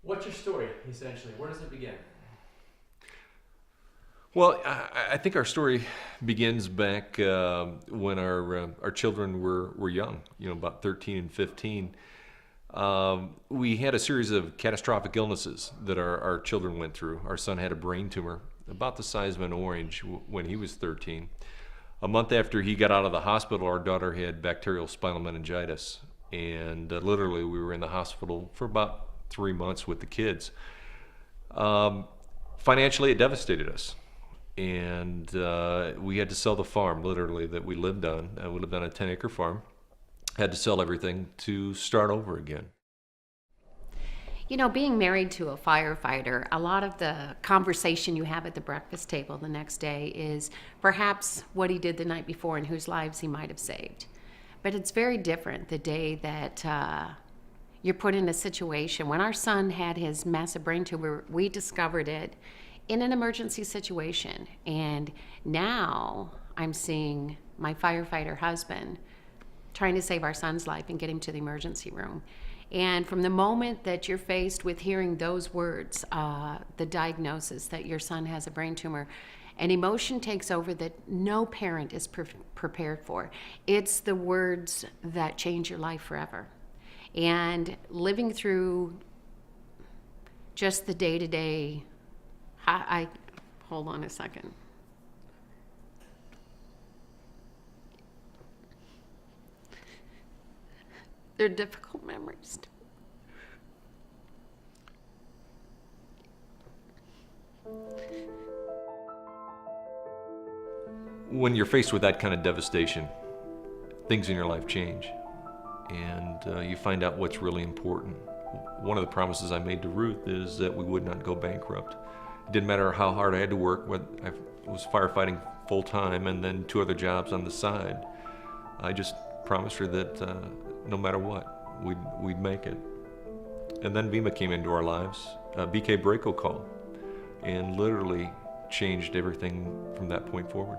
What's your story, essentially? Where does it begin? Well, I think our story begins back when our children were young, about 13 and 15. We had a series of catastrophic illnesses that our children went through. Our son had a brain tumor about the size of an orange when he was 13. A month after he got out of the hospital, our daughter had bacterial spinal meningitis. And literally, we were in the hospital for about 3 months with the kids. Financially, it devastated us. And we had to sell the farm, literally, that we lived on. We lived on a 10-acre farm. Had to sell everything to start over again. You know, being married to a firefighter, a lot of the conversation you have at the breakfast table the next day is perhaps what he did the night before and whose lives he might have saved. But it's very different the day that you're put in a situation. When our son had his massive brain tumor, we discovered it in an emergency situation. And now I'm seeing my firefighter husband trying to save our son's life and get him to the emergency room. And from the moment that you're faced with hearing those words, the diagnosis that your son has a brain tumor, an emotion takes over that no parent is prepared for. It's the words that change your life forever. And living through just the day-to-day, hold on a second. They're difficult memories. When you're faced with that kind of devastation, things in your life change. And you find out what's really important. One of the promises I made to Ruth is that we would not go bankrupt. It didn't matter how hard I had to work. I was firefighting full time and then 2 other jobs on the side. I just promised her that no matter what, we'd make it. And then Vemma came into our lives. BK Braco called and literally changed everything from that point forward.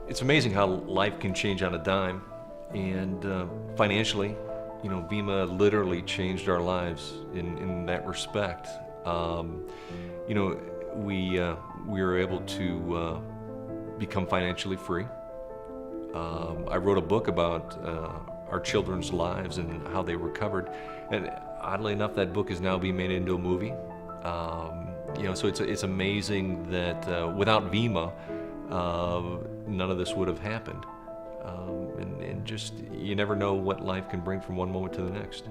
It's amazing how life can change on a dime. And financially, Vemma literally changed our lives in that respect. We were able to become financially free. I wrote a book about our children's lives and how they recovered, and oddly enough, that book is now being made into a movie. So it's amazing that without Vemma, none of this would have happened. And just, you never know what life can bring from one moment to the next.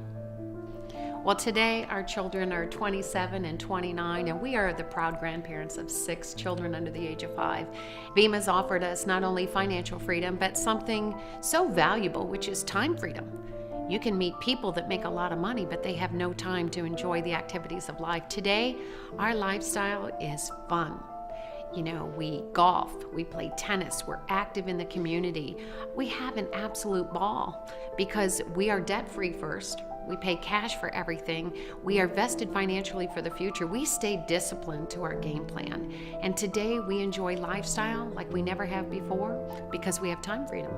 Well, today our children are 27 and 29, and we are the proud grandparents of 6 children under the age of 5. Vemma's offered us not only financial freedom, but something so valuable, which is time freedom. You can meet people that make a lot of money, but they have no time to enjoy the activities of life. Today, our lifestyle is fun. We golf, we play tennis, we're active in the community. We have an absolute ball because we are debt-free first. We pay cash for everything. We are vested financially for the future. We stay disciplined to our game plan. And today we enjoy lifestyle like we never have before because we have time freedom.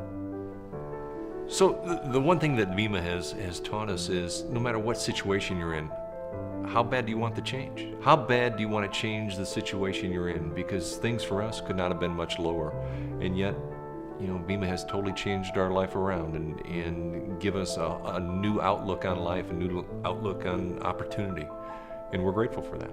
So the one thing that Vemma has taught us is no matter what situation you're in, how bad do you want the change? How bad do you want to change the situation you're in? Because things for us could not have been much lower. And yet, Vemma has totally changed our life around and give us a new outlook on life, a new outlook on opportunity. And we're grateful for that.